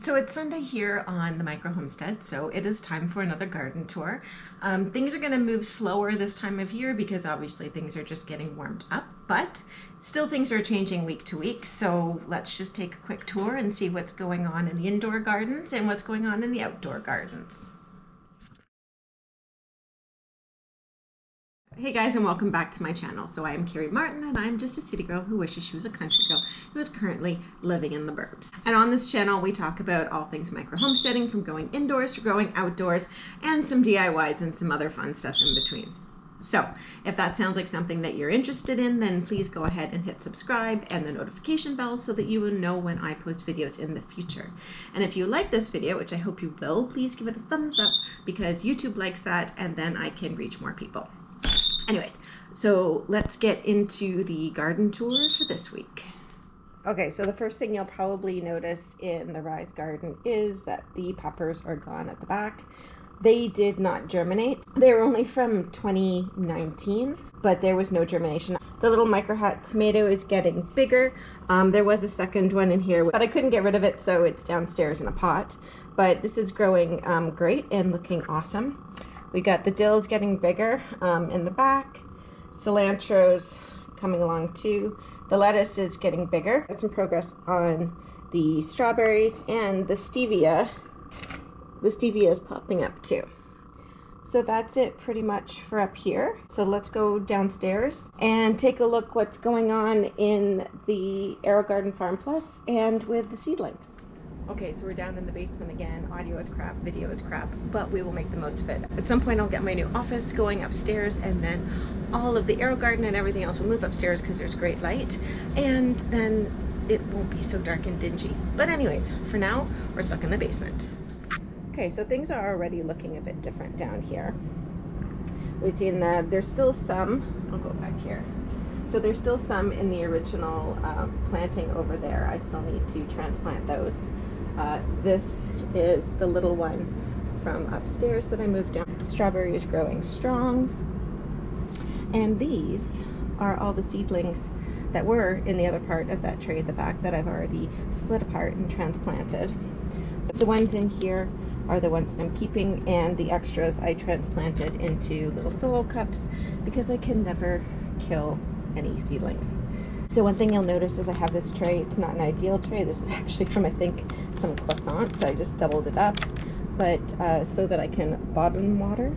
So it's Sunday here on the micro homestead, so it is time for another garden tour. Things are going to move slower this time of year because obviously things are just getting warmed up, but still things are changing week to week. So let's just take a quick tour and see what's going on in the indoor gardens and what's going on in the outdoor gardens. Hey guys, and welcome back to my channel. So I am Carrie Martin, and I'm just a city girl who wishes she was a country girl who is currently living in the burbs. And on this channel we talk about all things micro homesteading, from going indoors to growing outdoors, and some DIYs and some other fun stuff in between. So if that sounds like something that you're interested in, then please go ahead and hit subscribe and the notification bell so that you will know when I post videos in the future. And if you like this video, which I hope you will, please give it a thumbs up because YouTube likes that, and then I can reach more people. Anyways, so let's get into the garden tour for this week. Okay, so the first thing you'll probably notice in the Rise garden is that the peppers are gone at the back. They did not germinate. They were only from 2019, but there was no germination. The little micro hot tomato is getting bigger. There was a second one in here, but I couldn't get rid of it, so it's downstairs in a pot. But this is growing great and looking awesome. We got the dills getting bigger in the back. Cilantro's coming along too. The lettuce is getting bigger. Got some progress on the strawberries, and the stevia. The stevia is popping up too. So that's it pretty much for up here. So let's go downstairs and take a look what's going on in the AeroGarden Farm Plus and with the seedlings. Okay, so we're down in the basement again. Audio is crap, video is crap, but we will make the most of it. At some point I'll get my new office going upstairs, and then all of the AeroGarden and everything else will move upstairs because there's great light, and then it won't be so dark and dingy. But anyways, for now, we're stuck in the basement. Okay, so things are already looking a bit different down here. We've seen that there's still some, I'll go back here. So there's still some in the original planting over there. I still need to transplant those. This is the little one from upstairs that I moved down. Strawberry is growing strong. And these are all the seedlings that were in the other part of that tray at the back that I've already split apart and transplanted. The ones in here are the ones that I'm keeping, and the extras I transplanted into little solo cups because I can never kill any seedlings. So one thing you'll notice is I have this tray. It's not an ideal tray. This is actually from, I think, some croissants. I just doubled it up, but so that I can bottom water.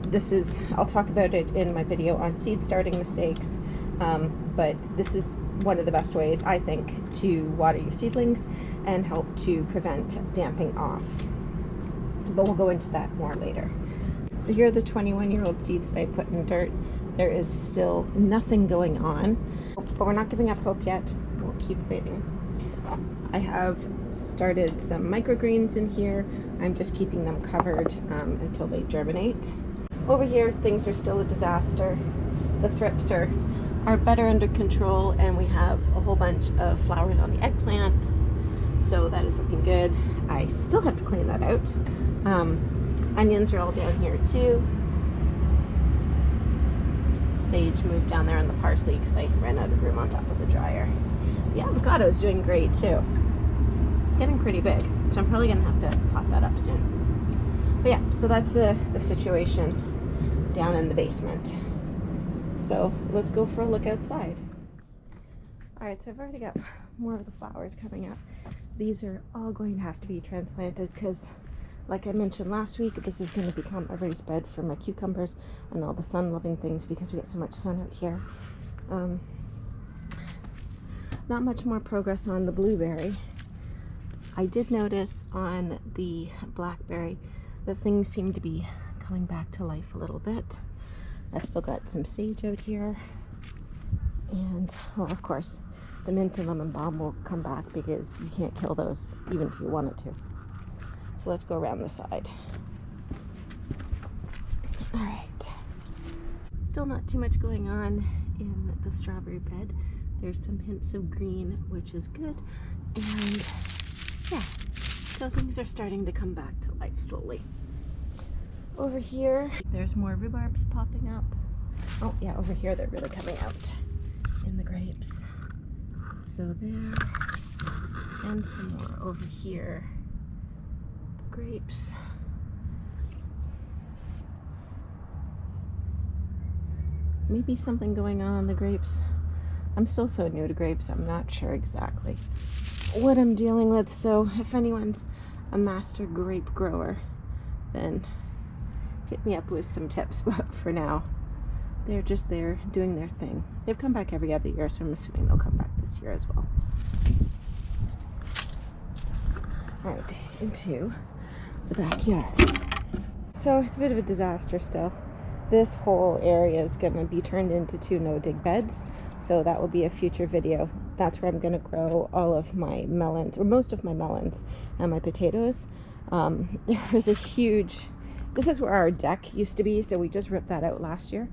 This is, I'll talk about it in my video on seed starting mistakes, but this is one of the best ways, I think, to water your seedlings and help to prevent damping off. But we'll go into that more later. So here are the 21-year-old seeds that I put in dirt. There is still nothing going on, but we're not giving up hope yet. We'll keep waiting. I have started some microgreens in here. I'm just keeping them covered until they germinate. Over here, things are still a disaster. The thrips are better under control, and we have a whole bunch of flowers on the eggplant, so that is looking good. I still have to clean that out. Onions are all down here too. Sage moved down there on the parsley because I ran out of room on top of the dryer. The avocado is doing great too. It's getting pretty big, so I'm probably gonna have to pot that up soon. But yeah, so that's the situation down in the basement. So let's go for a look outside. All right, so I've already got more of the flowers coming up. These are all going to have to be transplanted because, like I mentioned last week, this is going to become a raised bed for my cucumbers and all the sun-loving things because we get so much sun out here. Not much more progress on the blueberry. I did notice on the blackberry that things seem to be coming back to life a little bit. I've still got some sage out here. And, well, of course, the mint and lemon balm will come back because you can't kill those even if you wanted to. So let's go around the side. All right. Still not too much going on in the strawberry bed. There's some hints of green, which is good. And yeah, so things are starting to come back to life slowly. Over here, there's more rhubarbs popping up. Oh yeah, over here they're really coming out in the grapes. So there. And some more over here. The grapes. Maybe something going on the grapes. I'm still so new to grapes, I'm not sure exactly what I'm dealing with. So if anyone's a master grape grower, then hit me up with some tips. But for now, they're just there doing their thing. They've come back every other year, so I'm assuming they'll come back this year as well. And into the backyard. So it's a bit of a disaster still. This whole area is going to be turned into 2 no-dig beds, so that will be a future video. That's where I'm going to grow all of my melons, or most of my melons, and my potatoes. There's a huge, this is where our deck used to be, so we just ripped that out last year,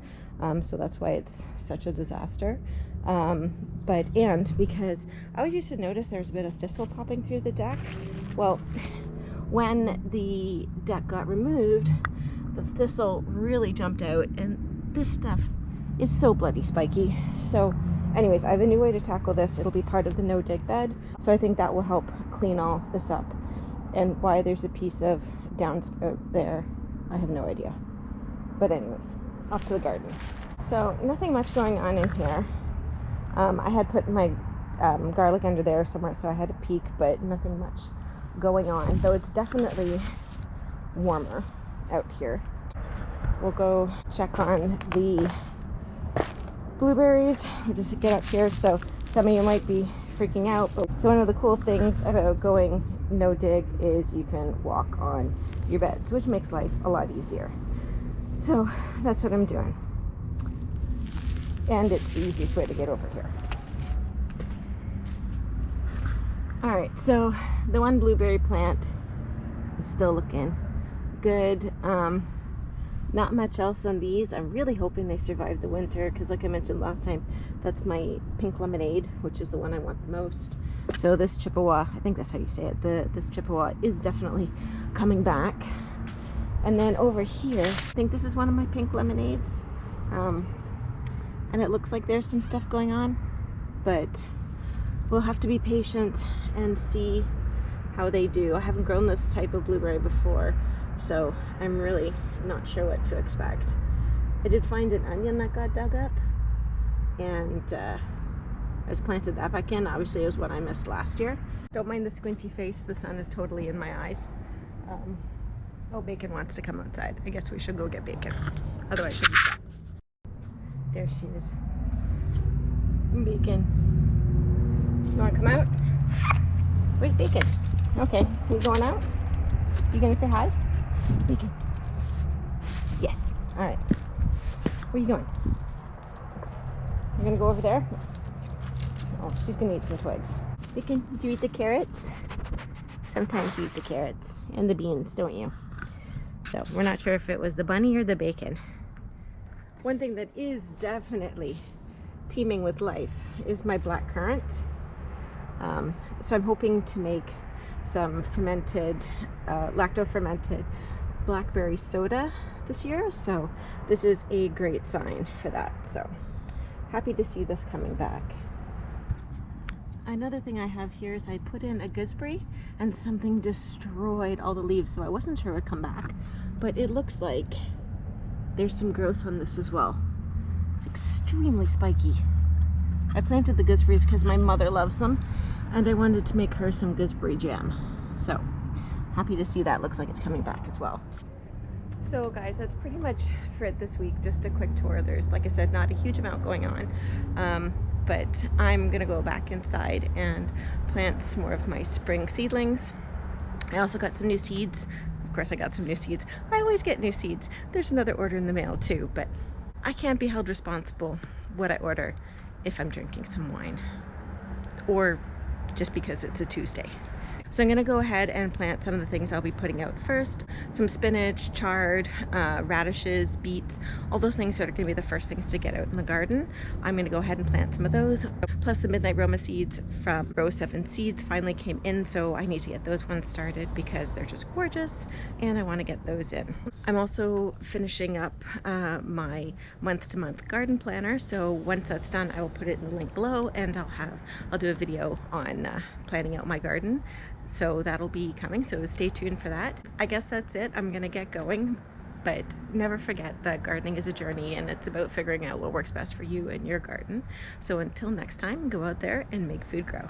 so that's why it's such a disaster. And because I always used to notice there's a bit of thistle popping through the deck. Well, when the deck got removed, the thistle really jumped out, and this stuff is so bloody spiky. So anyways, I have a new way to tackle this. It'll be part of the no dig bed, so I think that will help clean all this up. And why there's a piece of downspout there, I have no idea. But anyways, off to the garden. So nothing much going on in here. I had put my garlic under there somewhere, so I had a peek, but nothing much going on, though it's definitely warmer out here. We'll go check on the blueberries. We'll just get up here. So some of you might be freaking out, but so one of the cool things about going no dig is you can walk on your beds, which makes life a lot easier. So that's what I'm doing, and it's the easiest way to get over here. All right, so the one blueberry plant is still looking good. Not much else on these. I'm really hoping they survive the winter, because like I mentioned last time, that's my pink lemonade, which is the one I want the most. So this Chippewa, I think that's how you say it, this Chippewa is definitely coming back. And then over here, I think this is one of my pink lemonades, and it looks like there's some stuff going on, but we'll have to be patient and see how they do. I haven't grown this type of blueberry before, so I'm really not sure what to expect. I did find an onion that got dug up, and I just planted that back in. Obviously it was what I missed last year. Don't mind the squinty face, the sun is totally in my eyes. Oh, Bacon wants to come outside. I guess we should go get Bacon, otherwise she'll be sad. There she is. Bacon, you want to come out? Where's Bacon? Okay, you going out? You gonna say hi? Bacon. Yes. All right. Where are you going? You're gonna go over there? Oh, she's gonna eat some twigs. Bacon, did you eat the carrots? Sometimes you eat the carrots and the beans, don't you? So we're not sure if it was the bunny or the bacon. One thing that is definitely teeming with life is my black currant. So I'm hoping to make some fermented, lacto-fermented blackberry soda this year. So this is a great sign for that. So happy to see this coming back. Another thing I have here is I put in a gooseberry and something destroyed all the leaves, so I wasn't sure it would come back, but it looks like there's some growth on this as well. It's extremely spiky. I planted the gooseberries because my mother loves them, and I wanted to make her some gooseberry jam. So happy to see that. Looks like it's coming back as well. So guys, that's pretty much for it this week. Just a quick tour. There's, like I said, not a huge amount going on. But I'm gonna go back inside and plant some more of my spring seedlings. I also got some new seeds. Of course I got some new seeds. I always get new seeds. There's another order in the mail too, but I can't be held responsible what I order if I'm drinking some wine, or just because it's a Tuesday. So I'm going to go ahead and plant some of the things I'll be putting out first. Some spinach, chard, radishes, beets, all those things that are going to be the first things to get out in the garden. I'm going to go ahead and plant some of those. Plus the Midnight Roma seeds from Row 7 Seeds finally came in, so I need to get those ones started because they're just gorgeous and I want to get those in. I'm also finishing up my month-to-month garden planner, so once that's done I will put it in the link below, and I'll do a video on planning out my garden. So that'll be coming, so stay tuned for that. I guess that's it. I'm gonna get going, but never forget that gardening is a journey and it's about figuring out what works best for you and your garden. So until next time, go out there and make food grow.